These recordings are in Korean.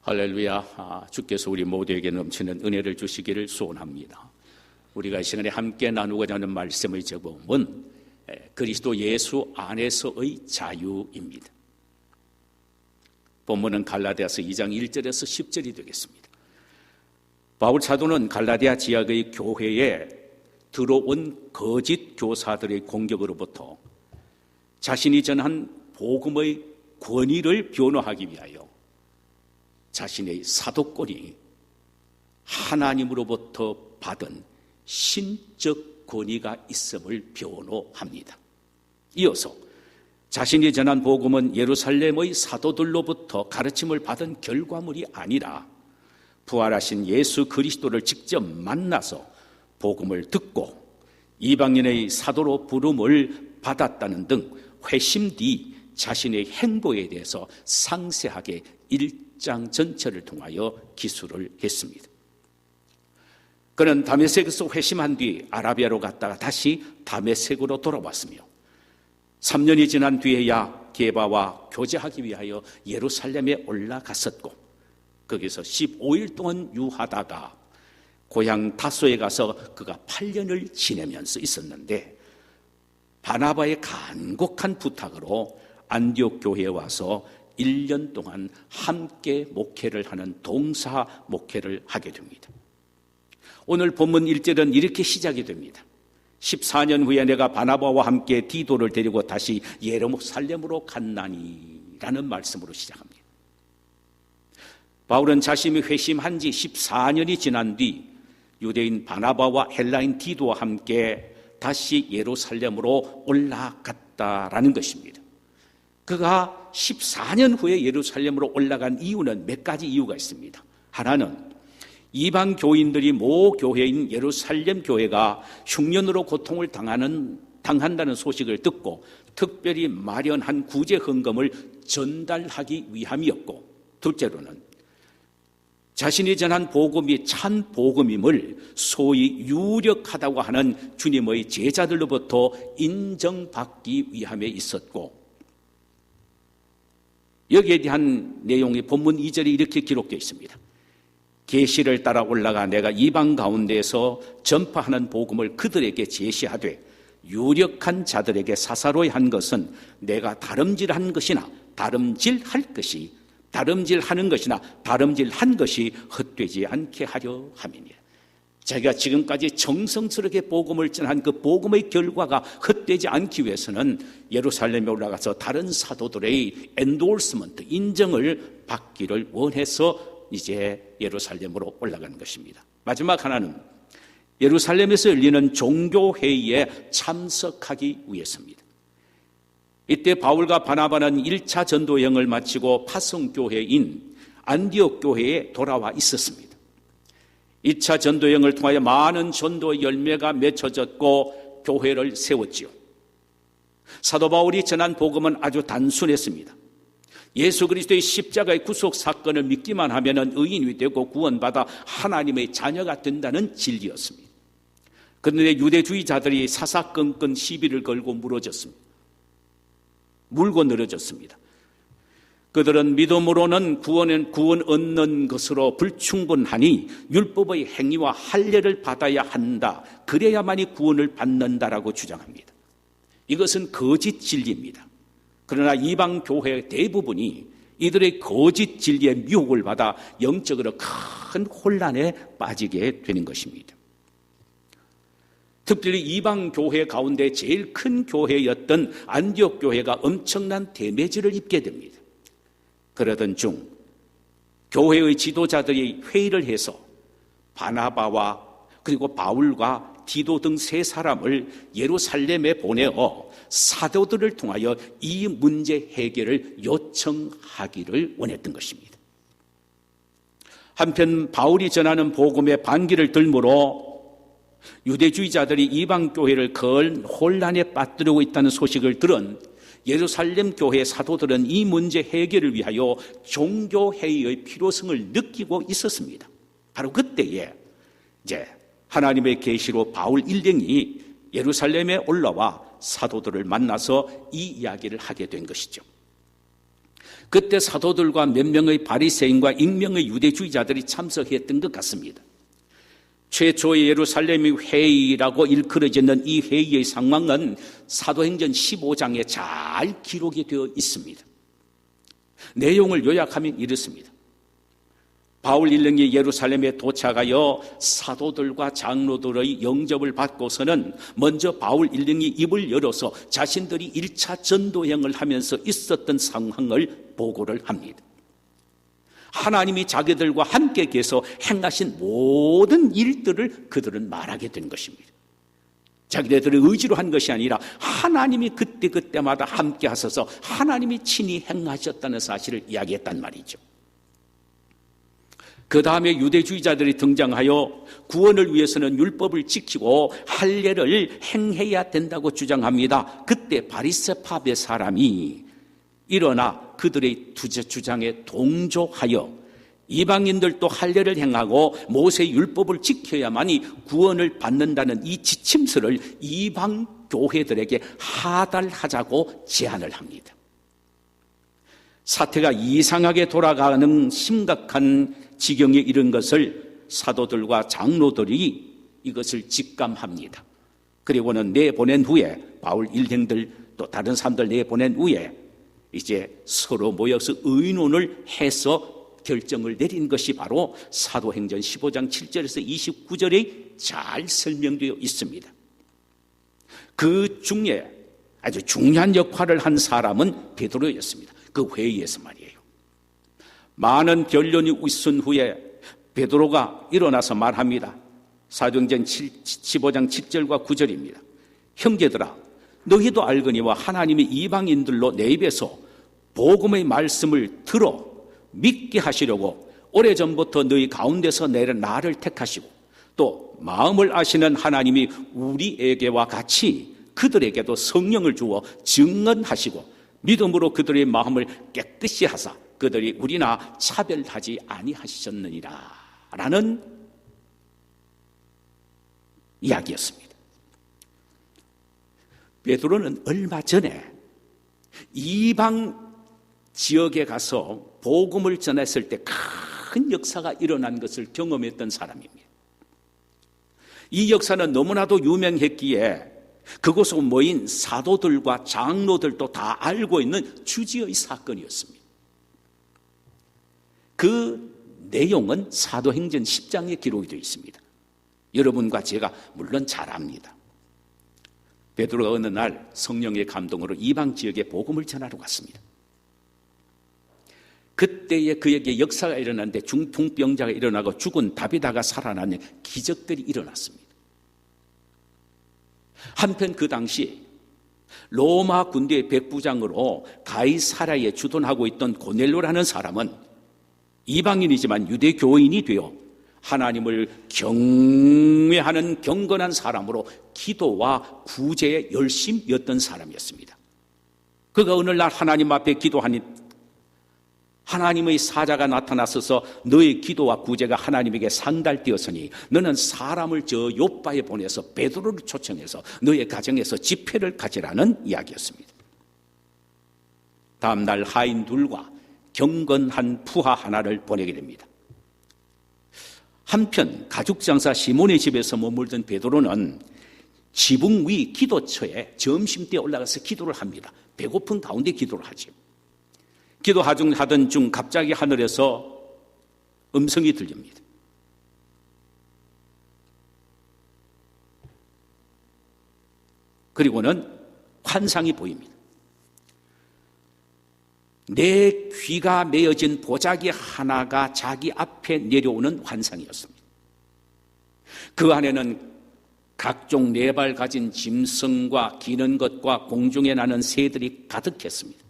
할렐루야. 주께서 우리 모두에게 넘치는 은혜를 주시기를 소원합니다. 우리가 이 시간에 함께 나누고자 하는 말씀의 제목은 그리스도 예수 안에서의 자유입니다. 본문은 갈라디아서 2장 1절에서 10절이 되겠습니다. 바울 사도는 갈라디아 지역의 교회에 들어온 거짓 교사들의 공격으로부터 자신이 전한 복음의 권위를 변호하기 위하여 자신의 사도권이 하나님으로부터 받은 신적 권위가 있음을 변호합니다. 이어서 자신이 전한 복음은 예루살렘의 사도들로부터 가르침을 받은 결과물이 아니라 부활하신 예수 그리스도를 직접 만나서 복음을 듣고 이방인의 사도로 부름을 받았다는 등 회심 뒤 자신의 행보에 대해서 상세하게 1장 전체를 통하여 기술을 했습니다. 그는 다메섹에서 회심한 뒤 아라비아로 갔다가 다시 다메섹으로 돌아왔으며 3년이 지난 뒤에야 게바와 교제하기 위하여 예루살렘에 올라갔었고 거기서 15일 동안 유하다가 고향 다소에 가서 그가 8년을 지내면서 있었는데 바나바의 간곡한 부탁으로 안디옥 교회에 와서 1년 동안 함께 목회를 하는 동사 목회를 하게 됩니다. 오늘 본문 1절은 이렇게 시작이 됩니다. 14년 후에 내가 바나바와 함께 디도를 데리고 다시 예루살렘으로 갔나니 라는 말씀으로 시작합니다. 바울은 자신이 회심한 지 14년이 지난 뒤 유대인 바나바와 헬라인 디도와 함께 다시 예루살렘으로 올라갔다라는 것입니다. 그가 14년 후에 예루살렘으로 올라간 이유는 몇 가지 이유가 있습니다. 하나는 이방 교인들이 모 교회인 예루살렘 교회가 흉년으로 고통을 당한다는 소식을 듣고 특별히 마련한 구제 헌금을 전달하기 위함이었고, 둘째로는 자신이 전한 복음이 참 복음임을 소위 유력하다고 하는 주님의 제자들로부터 인정받기 위함에 있었고, 여기에 대한 내용이 본문 2절에 이렇게 기록되어 있습니다. 계시를 따라 올라가 내가 이방 가운데에서 전파하는 복음을 그들에게 제시하되 유력한 자들에게 사사로이 한 것은 내가 다름질한 것이나 다름질하는 것이 헛되지 않게 하려 함이니라. 자기가 지금까지 정성스럽게 복음을 전한 그 복음의 결과가 헛되지 않기 위해서는 예루살렘에 올라가서 다른 사도들의 엔도스먼트, 인정을 받기를 원해서 이제 예루살렘으로 올라간 것입니다. 마지막 하나는 예루살렘에서 열리는 종교회의에 참석하기 위해서입니다. 이때 바울과 바나바는 1차 전도 여행을 마치고 파송교회인 안디옥 교회에 돌아와 있었습니다. 2차 전도 여행을 통하여 많은 전도의 열매가 맺혀졌고 교회를 세웠지요. 사도 바울이 전한 복음은 아주 단순했습니다. 예수 그리스도의 십자가의 구속 사건을 믿기만 하면 의인이 되고 구원받아 하나님의 자녀가 된다는 진리였습니다. 그런데 유대주의자들이 사사건건 시비를 걸고 물고 늘어졌습니다. 그들은 믿음으로는 구원 얻는 것으로 불충분하니 율법의 행위와 할례를 받아야 한다. 그래야만이 구원을 받는다라고 주장합니다. 이것은 거짓 진리입니다. 그러나 이방 교회 대부분이 이들의 거짓 진리의 미혹을 받아 영적으로 큰 혼란에 빠지게 되는 것입니다. 특별히 이방 교회 가운데 제일 큰 교회였던 안디옥 교회가 엄청난 데미지를 입게 됩니다. 그러던 중 교회의 지도자들이 회의를 해서 바나바와 그리고 바울과 디도 등 세 사람을 예루살렘에 보내어 사도들을 통하여 이 문제 해결을 요청하기를 원했던 것입니다. 한편 바울이 전하는 복음의 반기를 들므로 유대주의자들이 이방 교회를 큰 혼란에 빠뜨리고 있다는 소식을 들은 예루살렘 교회 사도들은 이 문제 해결을 위하여 종교회의의 필요성을 느끼고 있었습니다. 바로 그때에 이제 하나님의 계시로 바울 일행이 예루살렘에 올라와 사도들을 만나서 이 이야기를 하게 된 것이죠. 그때 사도들과 몇 명의 바리새인과 익명의 유대주의자들이 참석했던 것 같습니다. 최초의 예루살렘 회의라고 일컬어지는 이 회의의 상황은 사도행전 15장에 잘 기록이 되어 있습니다. 내용을 요약하면 이렇습니다. 바울 일행이 예루살렘에 도착하여 사도들과 장로들의 영접을 받고서는 먼저 바울 일행이 입을 열어서 자신들이 1차 전도행을 하면서 있었던 상황을 보고를 합니다. 하나님이 자기들과 함께 계셔 행하신 모든 일들을 그들은 말하게 된 것입니다. 자기네들의 의지로 한 것이 아니라 하나님이 그때그때마다 함께 하셔서 하나님이 친히 행하셨다는 사실을 이야기했단 말이죠. 그 다음에 유대주의자들이 등장하여 구원을 위해서는 율법을 지키고 할례를 행해야 된다고 주장합니다. 그때 바리새파의 사람이 일어나 그들의 주장에 동조하여 이방인들도 할례를 행하고 모세의 율법을 지켜야만이 구원을 받는다는 이 지침서를 이방 교회들에게 하달하자고 제안을 합니다. 사태가 이상하게 돌아가는 심각한 지경에 이른 것을 사도들과 장로들이 이것을 직감합니다. 그리고는 내보낸 후에 바울 일행들 또 다른 사람들 내보낸 후에 이제 서로 모여서 의논을 해서 결정을 내린 것이 바로 사도행전 15장 7절에서 29절에 잘 설명되어 있습니다. 그 중에 아주 중요한 역할을 한 사람은 베드로였습니다. 그 회의에서 말이에요. 많은 변론이 있은 후에 베드로가 일어나서 말합니다. 사도행전 15장 7절과 9절입니다. 형제들아, 너희도 알거니와 하나님이 이방인들로 내 입에서 복음의 말씀을 들어 믿게 하시려고 오래전부터 너희 가운데서 나를 택하시고 또 마음을 아시는 하나님이 우리에게와 같이 그들에게도 성령을 주어 증언하시고 믿음으로 그들의 마음을 깨끗이 하사 그들이 우리나 차별하지 아니하셨느니라 라는 이야기였습니다. 베드로는 얼마 전에 이방 지역에 가서 복음을 전했을 때 큰 역사가 일어난 것을 경험했던 사람입니다. 이 역사는 너무나도 유명했기에 그곳에 모인 사도들과 장로들도 다 알고 있는 주지의 사건이었습니다. 그 내용은 사도행전 10장에 기록이 되어 있습니다. 여러분과 제가 물론 잘 압니다. 베드로가 어느 날 성령의 감동으로 이방 지역에 복음을 전하러 갔습니다. 그때에 그에게 역사가 일어났는데 중풍병자가 일어나고 죽은 다비다가 살아나는 기적들이 일어났습니다. 한편 그 당시 로마 군대의 백부장으로 가이사랴에 주둔하고 있던 고넬료라는 사람은 이방인이지만 유대교인이 되어 하나님을 경외하는 경건한 사람으로 기도와 구제에 열심이었던 사람이었습니다. 그가 어느 날 하나님 앞에 기도하니 하나님의 사자가 나타나서서 너의 기도와 구제가 하나님에게 상달되었으니 너는 사람을 저 요바에 보내서 베드로를 초청해서 너의 가정에서 집회를 가지라는 이야기였습니다. 다음 날 하인 둘과 경건한 부하 하나를 보내게 됩니다. 한편 가죽장사 시몬의 집에서 머물던 베드로는 지붕 위 기도처에 점심때 올라가서 기도를 합니다. 배고픈 가운데 기도를 하죠. 기도하던 중 갑자기 하늘에서 음성이 들립니다. 그리고는 환상이 보입니다. 내 귀가 메어진 보자기 하나가 자기 앞에 내려오는 환상이었습니다. 그 안에는 각종 네 발 가진 짐승과 기는 것과 공중에 나는 새들이 가득했습니다.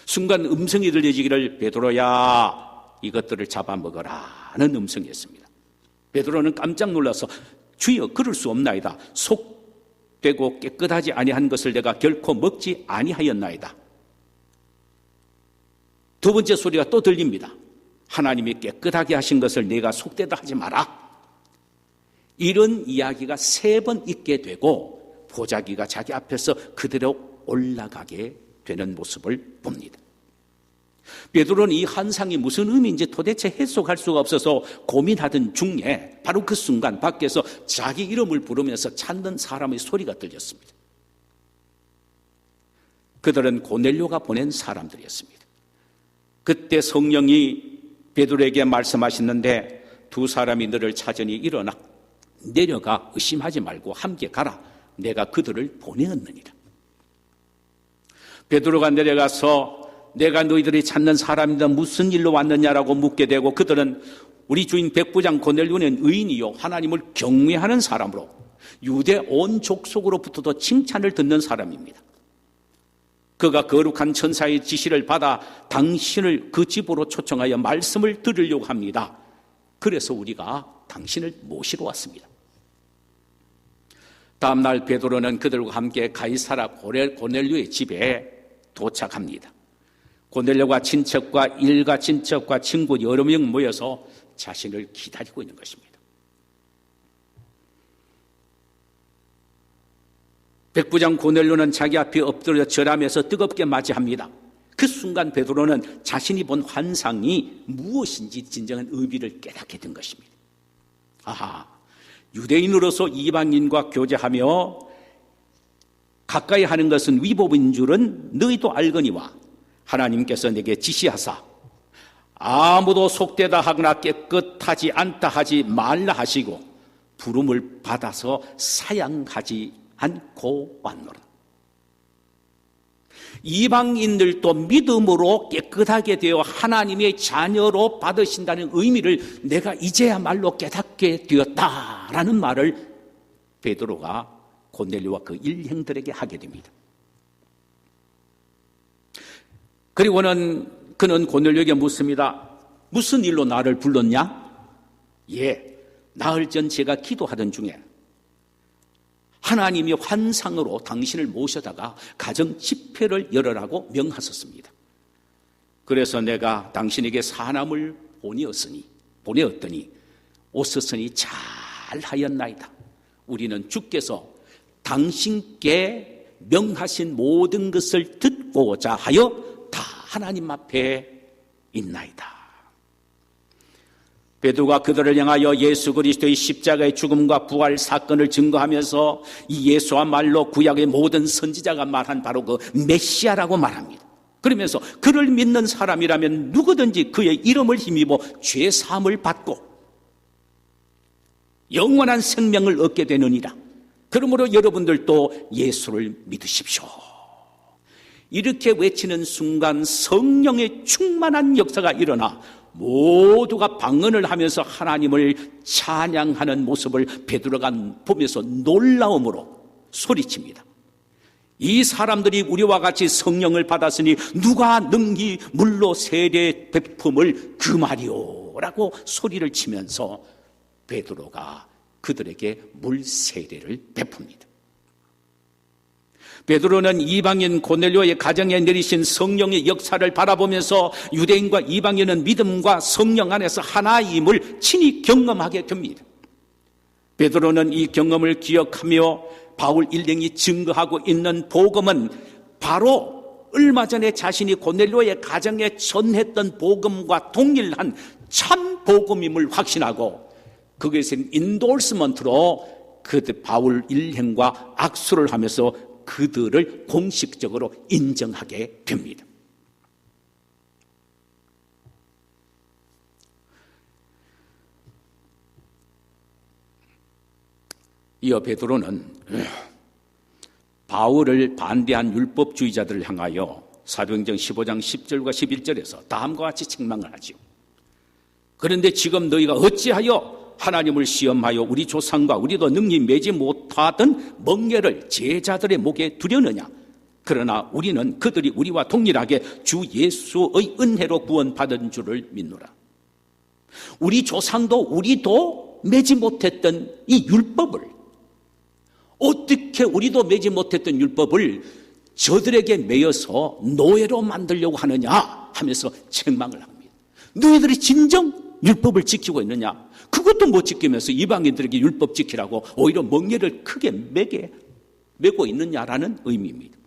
순간 음성이 들려지기를 베드로야 이것들을 잡아먹어라 하는 음성이었습니다. 베드로는 깜짝 놀라서 주여 그럴 수 없나이다. 속되고 깨끗하지 아니한 것을 내가 결코 먹지 아니하였나이다. 두 번째 소리가 또 들립니다. 하나님이 깨끗하게 하신 것을 내가 속되다 하지 마라. 이런 이야기가 3번 있게 되고 보자기가 자기 앞에서 그대로 올라가게 되는 모습을 봅니다. 베드로는 이 환상이 무슨 의미인지 도대체 해석할 수가 없어서 고민하던 중에 바로 그 순간 밖에서 자기 이름을 부르면서 찾는 사람의 소리가 들렸습니다. 그들은 고넬료가 보낸 사람들이었습니다. 그때 성령이 베드로에게 말씀하셨는데 두 사람이 너를 찾으니 일어나 내려가 의심하지 말고 함께 가라. 내가 그들을 보내었느니라. 베드로가 내려가서 내가 너희들이 찾는 사람이다 무슨 일로 왔느냐라고 묻게 되고 그들은 우리 주인 백부장 고넬료는 의인이요 하나님을 경외하는 사람으로 유대 온 족속으로부터도 칭찬을 듣는 사람입니다. 그가 거룩한 천사의 지시를 받아 당신을 그 집으로 초청하여 말씀을 들으려고 합니다. 그래서 우리가 당신을 모시러 왔습니다. 다음 날 베드로는 그들과 함께 가이사라 고넬료의 집에 도착합니다. 고넬료가 친척과 일가 친척과 친구 여러 명 모여서 자신을 기다리고 있는 것입니다. 백부장 고넬료는 자기 앞에 엎드려 절하면서 뜨겁게 맞이합니다. 그 순간 베드로는 자신이 본 환상이 무엇인지 진정한 의미를 깨닫게 된 것입니다. 아하, 유대인으로서 이방인과 교제하며 가까이 하는 것은 위법인 줄은 너희도 알거니와 하나님께서 내게 지시하사 아무도 속되다 하거나 깨끗하지 않다 하지 말라 하시고 부름을 받아서 사양하지 않고 왔노라. 이방인들도 믿음으로 깨끗하게 되어 하나님의 자녀로 받으신다는 의미를 내가 이제야말로 깨닫게 되었다라는 말을 베드로가 고넬료와 그 일행들에게 하게 됩니다. 그리고는 그는 고넬료에게 묻습니다. 무슨 일로 나를 불렀냐? 예, 나흘 전 제가 기도하던 중에 하나님이 환상으로 당신을 모셔다가 가정 집회를 열으라고 명하셨습니다. 그래서 내가 당신에게 사람을 보내었더니 오셨으니 잘하였나이다. 우리는 주께서 당신께 명하신 모든 것을 듣고자 하여 다 하나님 앞에 있나이다. 베드로가 그들을 향하여 예수 그리스도의 십자가의 죽음과 부활 사건을 증거하면서 이 예수와말로 구약의 모든 선지자가 말한 바로 그 메시아라고 말합니다. 그러면서 그를 믿는 사람이라면 누구든지 그의 이름을 힘입어 죄 사함을 받고 영원한 생명을 얻게 되느니라. 그러므로 여러분들도 예수를 믿으십시오. 이렇게 외치는 순간 성령의 충만한 역사가 일어나 모두가 방언을 하면서 하나님을 찬양하는 모습을 베드로가 보면서 놀라움으로 소리칩니다. 이 사람들이 우리와 같이 성령을 받았으니 누가 능히 물로 세례 베품을 금하리요 라고 소리를 치면서 베드로가 그들에게 물 세례를 베풉니다. 베드로는 이방인 고넬료의 가정에 내리신 성령의 역사를 바라보면서 유대인과 이방인은 믿음과 성령 안에서 하나임을 친히 경험하게 됩니다. 베드로는 이 경험을 기억하며 바울 일행이 증거하고 있는 복음은 바로 얼마 전에 자신이 고넬료의 가정에 전했던 복음과 동일한 참 복음임을 확신하고 그것은 인도스먼트로 그 바울 일행과 악수를 하면서 그들을 공식적으로 인정하게 됩니다. 이어 베드로는 바울을 반대한 율법주의자들을 향하여 사도행전 15장 10절과 11절에서 다음과 같이 책망을 하지요. 그런데 지금 너희가 어찌하여 하나님을 시험하여 우리 조상과 우리도 능히 매지 못하던 멍에를 제자들의 목에 두려느냐? 그러나 우리는 그들이 우리와 동일하게 주 예수의 은혜로 구원받은 줄을 믿노라. 우리 조상도 우리도 매지 못했던 이 율법을 어떻게 우리도 매지 못했던 율법을 저들에게 매여서 노예로 만들려고 하느냐 하면서 책망을 합니다. 너희들이 진정 율법을 지키고 있느냐? 그것도 못 지키면서 이방인들에게 율법 지키라고 오히려 멍에를 크게 메고 있느냐라는 의미입니다.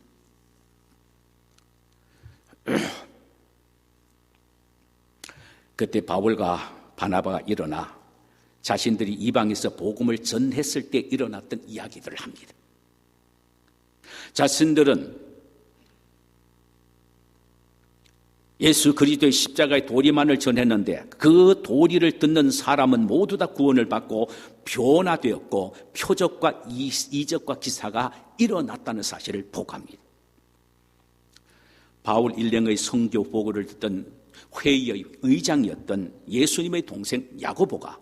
그때 바울과 바나바가 일어나 자신들이 이방에서 복음을 전했을 때 일어났던 이야기들을 합니다. 자신들은 예수 그리스도의 십자가의 도리만을 전했는데 그 도리를 듣는 사람은 모두 다 구원을 받고 변화되었고 표적과 이적과 기사가 일어났다는 사실을 보고합니다. 바울 일행의 선교 보고를 듣던 회의의 의장이었던 예수님의 동생 야고보가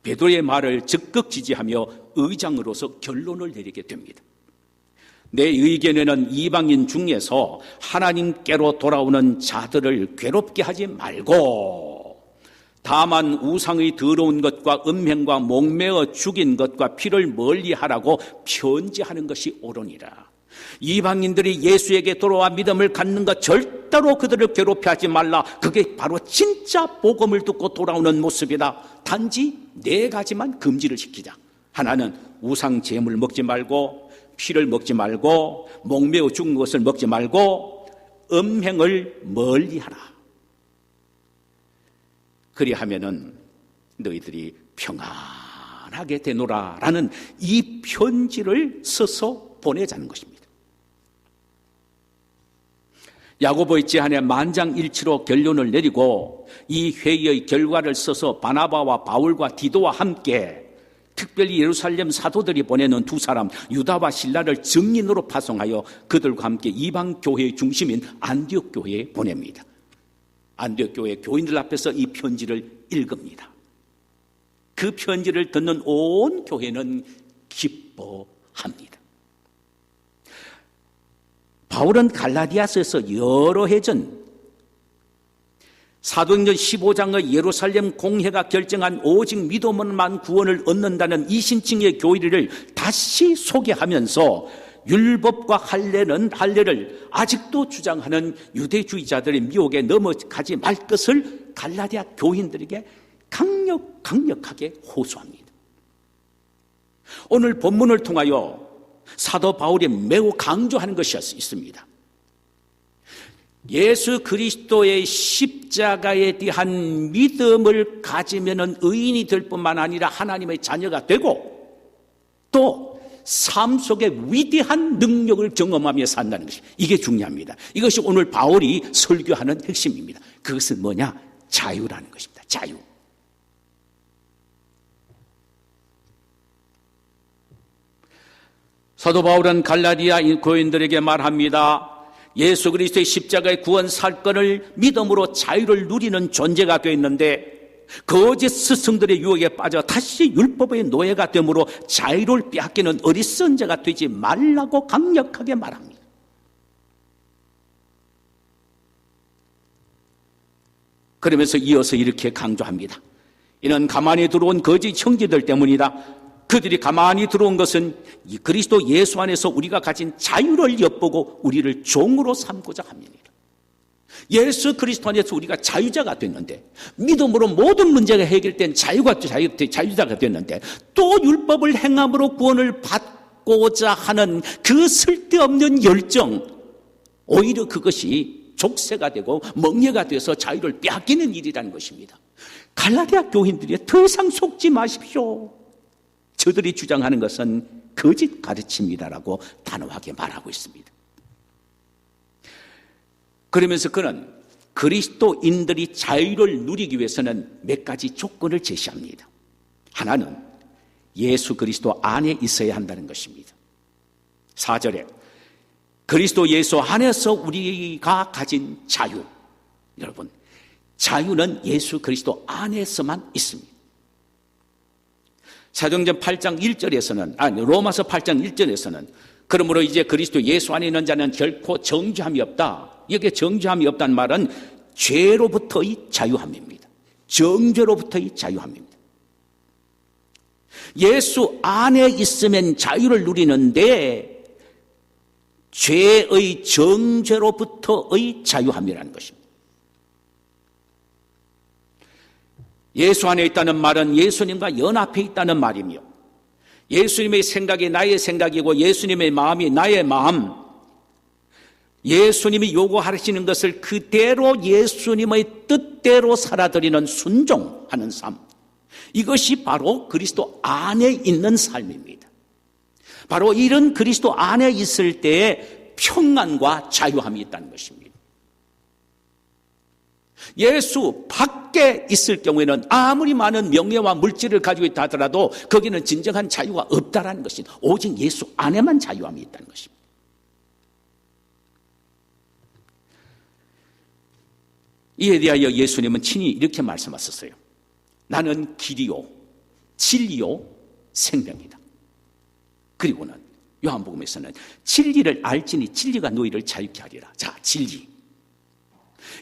베드로의 말을 적극 지지하며 의장으로서 결론을 내리게 됩니다. 내 의견에는 이방인 중에서 하나님께로 돌아오는 자들을 괴롭게 하지 말고 다만 우상의 더러운 것과 음행과 목매어 죽인 것과 피를 멀리하라고 편지하는 것이 옳으니라. 이방인들이 예수에게 돌아와 믿음을 갖는 것 절대로 그들을 괴롭게 하지 말라. 그게 바로 진짜 복음을 듣고 돌아오는 모습이다. 단지 4가지만 금지를 시키자. 하나는 우상 제물 먹지 말고, 피를 먹지 말고, 목매어 죽은 것을 먹지 말고, 음행을 멀리하라. 그리하면은 너희들이 평안하게 되노라라는 이 편지를 써서 보내자는 것입니다. 야고보의 제안에 만장일치로 결론을 내리고 이 회의의 결과를 써서 바나바와 바울과 디도와 함께 특별히 예루살렘 사도들이 보내는 2사람 유다와 실라를 증인으로 파송하여 그들과 함께 이방 교회의 중심인 안디옥 교회에 보냅니다. 안디옥 교회 교인들 앞에서 이 편지를 읽습니다. 그 편지를 듣는 온 교회는 기뻐합니다. 바울은 갈라디아서에서 여러 해 전 사도행전 15장의 예루살렘 공회가 결정한 오직 믿음으로만 구원을 얻는다는 이신층의 교리를 다시 소개하면서 율법과 할례를 아직도 주장하는 유대주의자들의 미혹에 넘어가지 말 것을 갈라디아 교인들에게 강력하게 호소합니다. 오늘 본문을 통하여 사도 바울이 매우 강조하는 것이 있습니다. 예수 그리스도의 십자가에 대한 믿음을 가지면 의인이 될 뿐만 아니라 하나님의 자녀가 되고 또 삶 속에 위대한 능력을 경험하며 산다는 것이 이게 중요합니다. 이것이 오늘 바울이 설교하는 핵심입니다. 그것은 뭐냐? 자유라는 것입니다. 자유. 사도 바울은 갈라디아 교인들에게 말합니다. 예수 그리스도의 십자가의 구원 사건을 믿음으로 자유를 누리는 존재가 되었는데 거짓 스승들의 유혹에 빠져 다시 율법의 노예가 되므로 자유를 빼앗기는 어리석은 자가 되지 말라고 강력하게 말합니다. 그러면서 이어서 이렇게 강조합니다. 이는 가만히 들어온 거짓 형제들 때문이다. 그들이 가만히 들어온 것은 그리스도 예수 안에서 우리가 가진 자유를 엿보고 우리를 종으로 삼고자 합니다. 예수 그리스도 안에서 우리가 자유자가 됐는데 믿음으로 모든 문제가 해결된 자유자가 됐는데 또 율법을 행함으로 구원을 받고자 하는 그 쓸데없는 열정, 오히려 그것이 족쇄가 되고 멍해가 돼서 자유를 빼앗기는 일이라는 것입니다. 갈라디아 교인들이 더 이상 속지 마십시오. 저들이 주장하는 것은 거짓 가르침이다라고 단호하게 말하고 있습니다. 그러면서 그는 그리스도인들이 자유를 누리기 위해서는 몇 가지 조건을 제시합니다. 하나는 예수 그리스도 안에 있어야 한다는 것입니다. 4절에 그리스도 예수 안에서 우리가 가진 자유. 여러분, 자유는 예수 그리스도 안에서만 있습니다. 사도행전 8장 1절에서는 로마서 8장 1절에서는 그러므로 이제 그리스도 예수 안에 있는 자는 결코 정죄함이 없다. 여기에 정죄함이 없다는 말은 죄로부터의 자유함입니다. 정죄로부터의 자유함입니다. 예수 안에 있으면 자유를 누리는데 죄의 정죄로부터의 자유함이라는 것입니다. 예수 안에 있다는 말은 예수님과 연합해 있다는 말이며 예수님의 생각이 나의 생각이고 예수님의 마음이 나의 마음, 예수님이 요구하시는 것을 그대로 예수님의 뜻대로 살아드리는 순종하는 삶, 이것이 바로 그리스도 안에 있는 삶입니다. 바로 이런 그리스도 안에 있을 때에 평안과 자유함이 있다는 것입니다. 예수 밖에 있을 경우에는 아무리 많은 명예와 물질을 가지고 있다 하더라도 거기는 진정한 자유가 없다라는 것입니다. 오직 예수 안에만 자유함이 있다는 것입니다. 이에 대하여 예수님은 친히 이렇게 말씀하셨어요. 나는 길이요 진리요 생명이다. 그리고는 요한복음에서는 진리를 알지니 진리가 너희를 자유케 하리라. 자, 진리.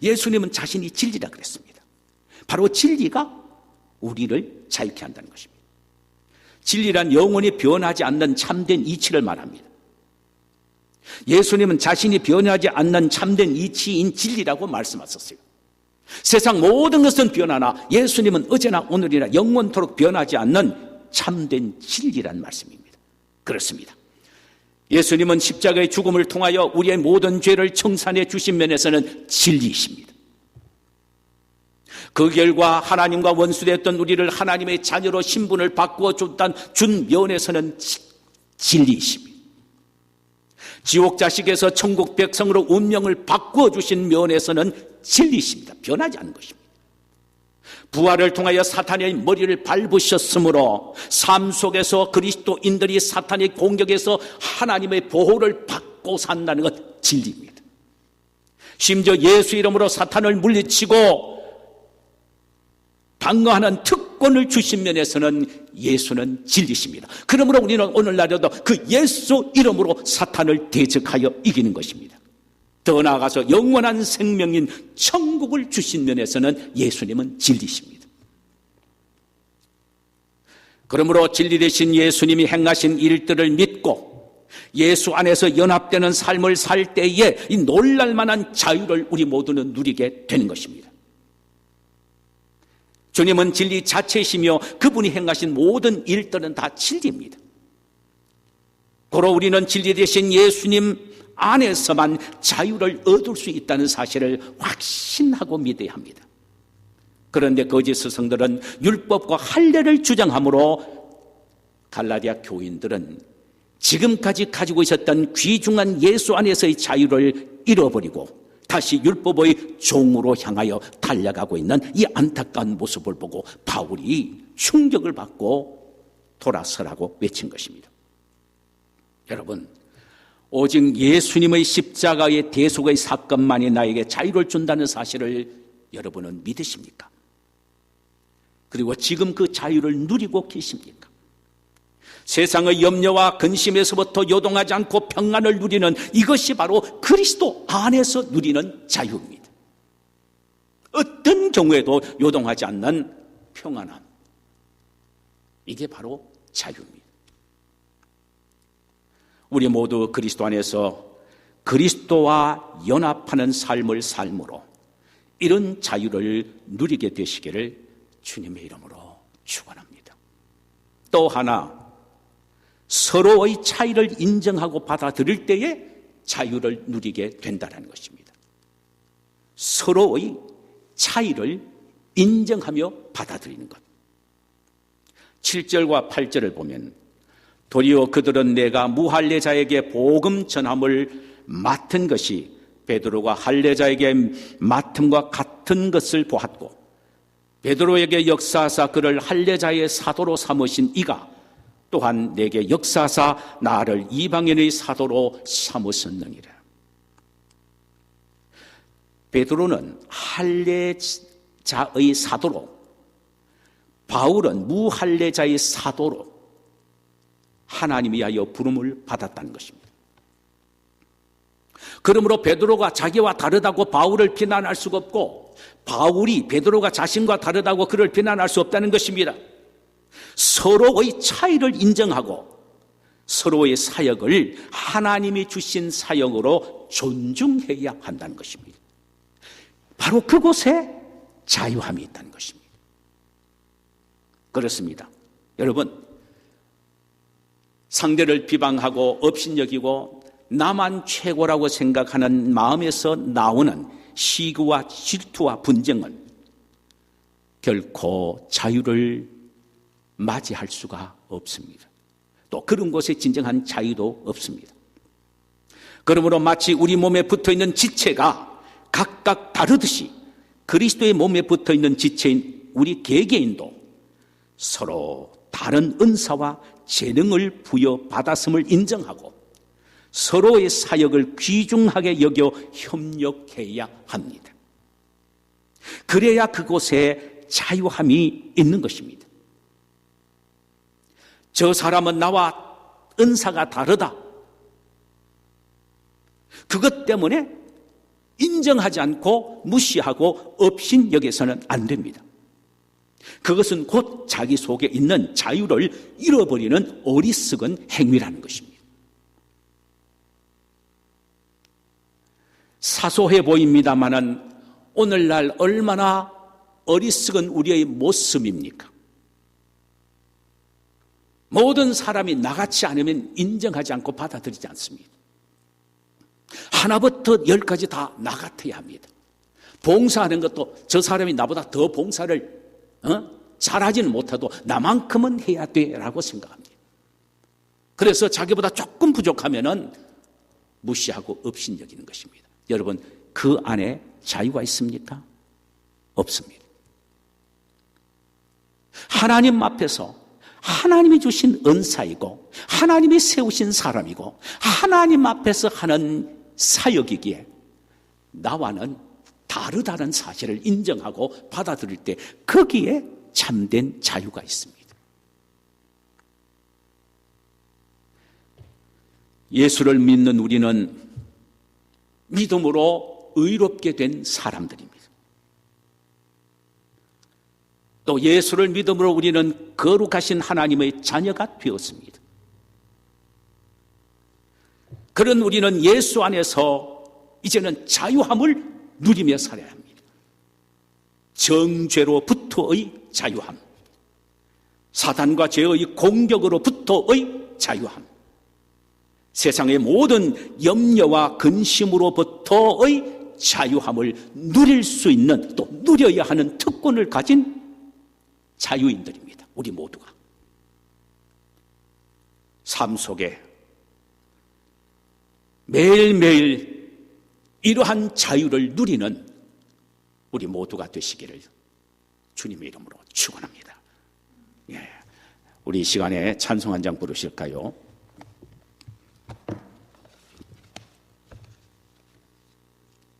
예수님은 자신이 진리라 그랬습니다. 바로 진리가 우리를 자유케 한다는 것입니다. 진리란 영원히 변하지 않는 참된 이치를 말합니다. 예수님은 자신이 변하지 않는 참된 이치인 진리라고 말씀하셨어요. 세상 모든 것은 변하나 예수님은 어제나 오늘이나 영원토록 변하지 않는 참된 진리란 말씀입니다. 그렇습니다. 예수님은 십자가의 죽음을 통하여 우리의 모든 죄를 청산해 주신 면에서는 진리이십니다. 그 결과 하나님과 원수되었던 우리를 하나님의 자녀로 신분을 바꾸어 준 면에서는 진리이십니다. 지옥 자식에서 천국 백성으로 운명을 바꾸어 주신 면에서는 진리이십니다. 변하지 않은 것입니다. 부활을 통하여 사탄의 머리를 밟으셨으므로 삶 속에서 그리스도인들이 사탄의 공격에서 하나님의 보호를 받고 산다는 것 진리입니다. 심지어 예수 이름으로 사탄을 물리치고 방어하는 특권을 주신 면에서는 예수는 진리십니다. 그러므로 우리는 오늘날에도 그 예수 이름으로 사탄을 대적하여 이기는 것입니다. 더 나아가서 영원한 생명인 천국을 주신 면에서는 예수님은 진리십니다. 그러므로 진리 되신 예수님이 행하신 일들을 믿고 예수 안에서 연합되는 삶을 살 때에 이 놀랄만한 자유를 우리 모두는 누리게 되는 것입니다. 주님은 진리 자체이시며 그분이 행하신 모든 일들은 다 진리입니다. 고로 우리는 진리 되신 예수님 안에서만 자유를 얻을 수 있다는 사실을 확신하고 믿어야 합니다. 그런데 거짓 스승들은 율법과 할례를 주장하므로 갈라디아 교인들은 지금까지 가지고 있었던 귀중한 예수 안에서의 자유를 잃어버리고 다시 율법의 종으로 향하여 달려가고 있는 이 안타까운 모습을 보고 바울이 충격을 받고 돌아서라고 외친 것입니다. 여러분, 오직 예수님의 십자가의 대속의 사건만이 나에게 자유를 준다는 사실을 여러분은 믿으십니까? 그리고 지금 그 자유를 누리고 계십니까? 세상의 염려와 근심에서부터 요동하지 않고 평안을 누리는 이것이 바로 그리스도 안에서 누리는 자유입니다. 어떤 경우에도 요동하지 않는 평안함, 이게 바로 자유입니다. 우리 모두 그리스도 안에서 그리스도와 연합하는 삶을 삶으로 이런 자유를 누리게 되시기를 주님의 이름으로 축원합니다. 또 하나, 서로의 차이를 인정하고 받아들일 때에 자유를 누리게 된다는 것입니다. 서로의 차이를 인정하며 받아들이는 것. 7절과 8절을 보면 도리어 그들은 내가 무할례자에게 복음 전함을 맡은 것이 베드로가 할례자에게 맡음과 같은 것을 보았고 베드로에게 역사하사 그를 할례자의 사도로 삼으신 이가 또한 내게 역사하사 나를 이방인의 사도로 삼으셨느니라. 베드로는 할례자의 사도로, 바울은 무할례자의 사도로 하나님이 하여 부름을 받았다는 것입니다. 그러므로 베드로가 자기와 다르다고 바울을 비난할 수가 없고 바울이 베드로가 자신과 다르다고 그를 비난할 수 없다는 것입니다. 서로의 차이를 인정하고 서로의 사역을 하나님이 주신 사역으로 존중해야 한다는 것입니다. 바로 그곳에 자유함이 있다는 것입니다. 그렇습니다. 여러분, 상대를 비방하고 업신여기고 나만 최고라고 생각하는 마음에서 나오는 시기와 질투와 분쟁은 결코 자유를 맞이할 수가 없습니다. 또 그런 곳에 진정한 자유도 없습니다. 그러므로 마치 우리 몸에 붙어있는 지체가 각각 다르듯이 그리스도의 몸에 붙어있는 지체인 우리 개개인도 서로 다른 은사와 재능을 부여받았음을 인정하고 서로의 사역을 귀중하게 여겨 협력해야 합니다. 그래야 그곳에 자유함이 있는 것입니다. 저 사람은 나와 은사가 다르다. 그것 때문에 인정하지 않고 무시하고 업신여겨서는 안 됩니다. 그것은 곧 자기 속에 있는 자유를 잃어버리는 어리석은 행위라는 것입니다. 사소해 보입니다마는 오늘날 얼마나 어리석은 우리의 모습입니까? 모든 사람이 나같이 않으면 인정하지 않고 받아들이지 않습니다. 하나부터 열까지 다 나 같아야 합니다. 봉사하는 것도 저 사람이 나보다 더 봉사를 잘하지는 못해도 나만큼은 해야 돼라고 생각합니다. 그래서 자기보다 조금 부족하면은 무시하고 업신여기는 것입니다. 여러분, 그 안에 자유가 있습니까? 없습니다. 하나님 앞에서 하나님이 주신 은사이고 하나님이 세우신 사람이고 하나님 앞에서 하는 사역이기에 나와는 다르다는 사실을 인정하고 받아들일 때 거기에 참된 자유가 있습니다. 예수를 믿는 우리는 믿음으로 의롭게 된 사람들입니다. 또 예수를 믿음으로 우리는 거룩하신 하나님의 자녀가 되었습니다. 그런 우리는 예수 안에서 이제는 자유함을 누리며 살아야 합니다. 정죄로부터의 자유함, 사단과 죄의 공격으로부터의 자유함, 세상의 모든 염려와 근심으로부터의 자유함을 누릴 수 있는, 또 누려야 하는 특권을 가진 자유인들입니다. 우리 모두가 삶 속에 매일매일 이러한 자유를 누리는 우리 모두가 되시기를 주님의 이름으로 축원합니다. 예, 우리 이 시간에 찬송 한 장 부르실까요?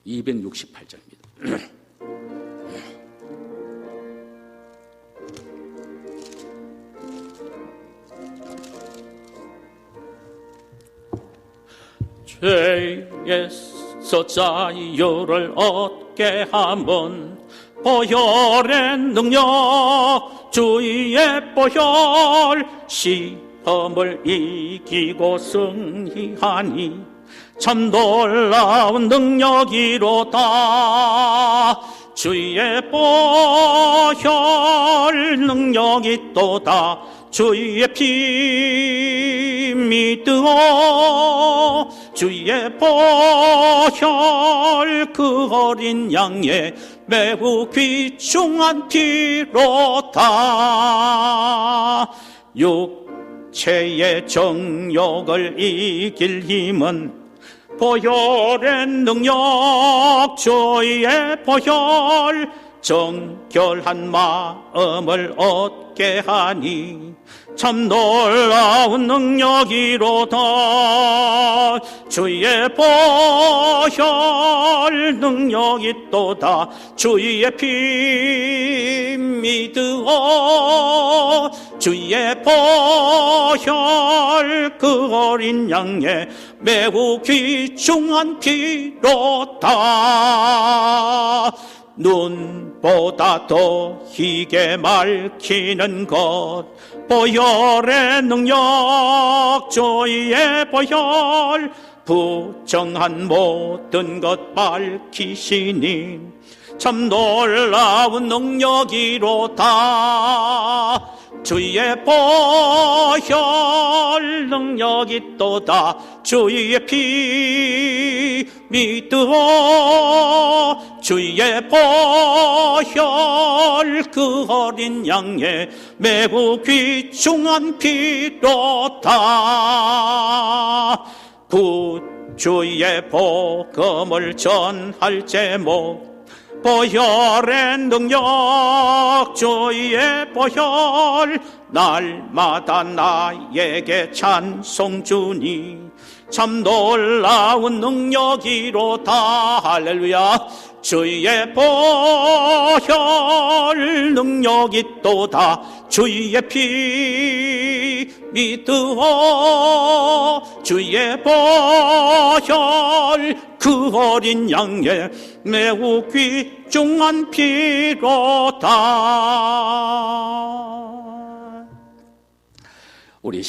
(268절입니다) 죄에서 자유를 얻게 함은 보혈의 능력, 주의 보혈, 시험을 이기고 승리하니 참 놀라운 능력이로다. 주의 보혈 능력이 또다. 주의 피 믿으오. 주의 보혈 그 어린 양의 매우 귀중한 피로다. 육체의 정욕을 이길 힘은 보혈의 능력, 주의 보혈 정결한 마음을 얻게 하니 참 놀라운 능력이로다. 주의 보혈 능력이 또다. 주의 피 믿으오. 주의 보혈 그 어린 양의 매우 귀중한 피로다. 눈보다 더 희게 밝히는 것 보혈의 능력, 주의 보혈 부정한 모든 것 밝히시니 참 놀라운 능력이로다. 주의 보혈 능력이 있도다. 주의 피 믿어. 주의 보혈 그 어린 양의 매우 귀중한 피로다. 구주의 복음을 전할 제목 보혈의 능력. 주의 보혈 날마다 나에게 찬송 주니 참 놀라운 능력이로다. 할렐루야. 주의 보혈 능력이 있도다. 주의 피 믿어. 주의 보혈 그 어린 양의 매우 귀중한 피로다. 우리